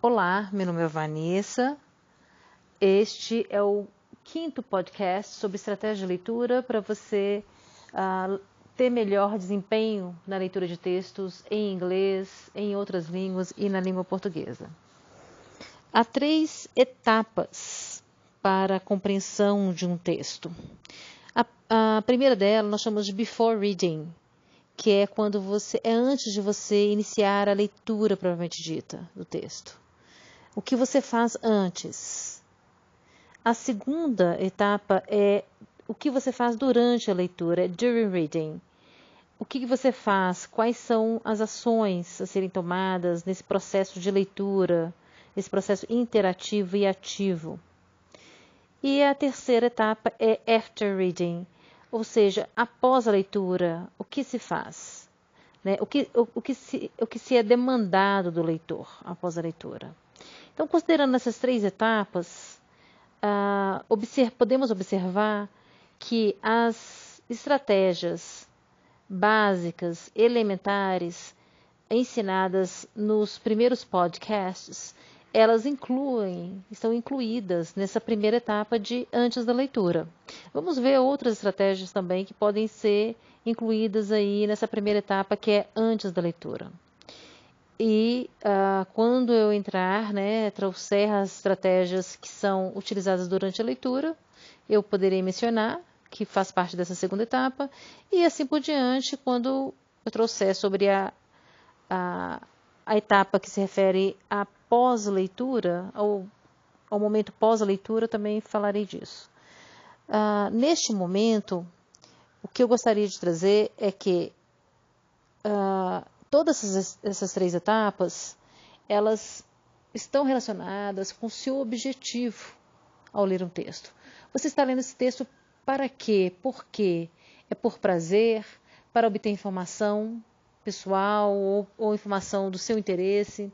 Olá, meu nome é Vanessa. Este é o 5º podcast sobre estratégia de leitura para você ter melhor desempenho na leitura de textos em inglês, em outras línguas e na língua portuguesa. Há 3 etapas para a compreensão de um texto. A primeira delas nós chamamos de before reading, que é quando antes de você iniciar a leitura propriamente dita do texto. O que você faz antes? A segunda etapa é o que você faz durante a leitura, during reading. O que você faz? Quais são as ações a serem tomadas nesse processo de leitura, esse processo interativo e ativo? E a terceira etapa é after reading, ou seja, após a leitura, o que se faz? Né? O que se é demandado do leitor após a leitura? Então, considerando essas 3 etapas, podemos observar que as estratégias básicas, elementares, ensinadas nos primeiros podcasts, elas estão incluídas nessa primeira etapa de antes da leitura. Vamos ver outras estratégias também que podem ser incluídas aí nessa primeira etapa que é antes da leitura. E quando eu trouxer as estratégias que são utilizadas durante a leitura, eu poderei mencionar que faz parte dessa segunda etapa, e assim por diante, quando eu trouxer sobre a etapa que se refere à pós-leitura, ao momento pós-leitura, também falarei disso. Neste momento, o que eu gostaria de trazer é que todas essas 3 etapas, elas estão relacionadas com o seu objetivo ao ler um texto. Você está lendo esse texto para quê? Por quê? É por prazer, para obter informação pessoal ou informação do seu interesse?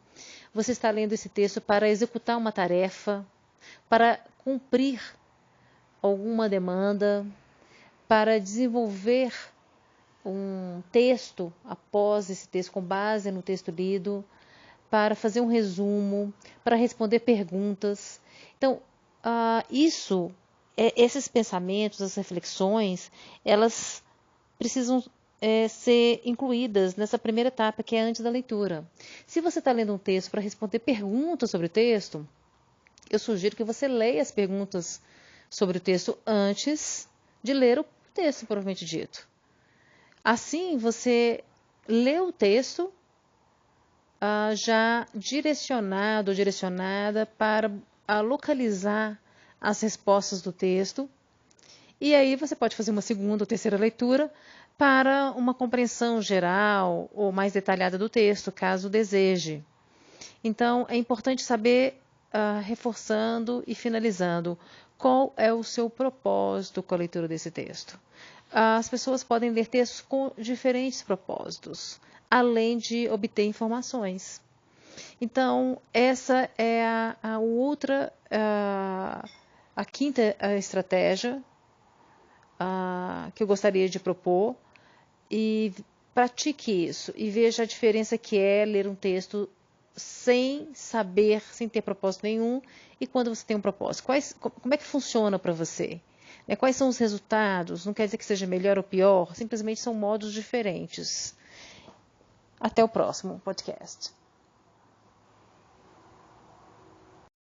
Você está lendo esse texto para executar uma tarefa, para cumprir alguma demanda, para desenvolver um texto após esse texto, com base no texto lido, para fazer um resumo, para responder perguntas. Então, esses pensamentos, as reflexões, elas precisam ser incluídas nessa primeira etapa, que é antes da leitura. Se você está lendo um texto para responder perguntas sobre o texto, eu sugiro que você leia as perguntas sobre o texto antes de ler o texto propriamente dito. Assim, você lê o texto já direcionado ou direcionada para localizar as respostas do texto. E aí você pode fazer uma segunda ou terceira leitura para uma compreensão geral ou mais detalhada do texto, caso deseje. Então, é importante saber, reforçando e finalizando, qual é o seu propósito com a leitura desse texto. As pessoas podem ler textos com diferentes propósitos, além de obter informações. Então, essa é a quinta estratégia que eu gostaria de propor. E pratique isso e veja a diferença que é ler um texto sem saber, sem ter propósito nenhum, e quando você tem um propósito. Como é que funciona para você? Quais são os resultados? Não quer dizer que seja melhor ou pior, simplesmente são modos diferentes. Até o próximo podcast.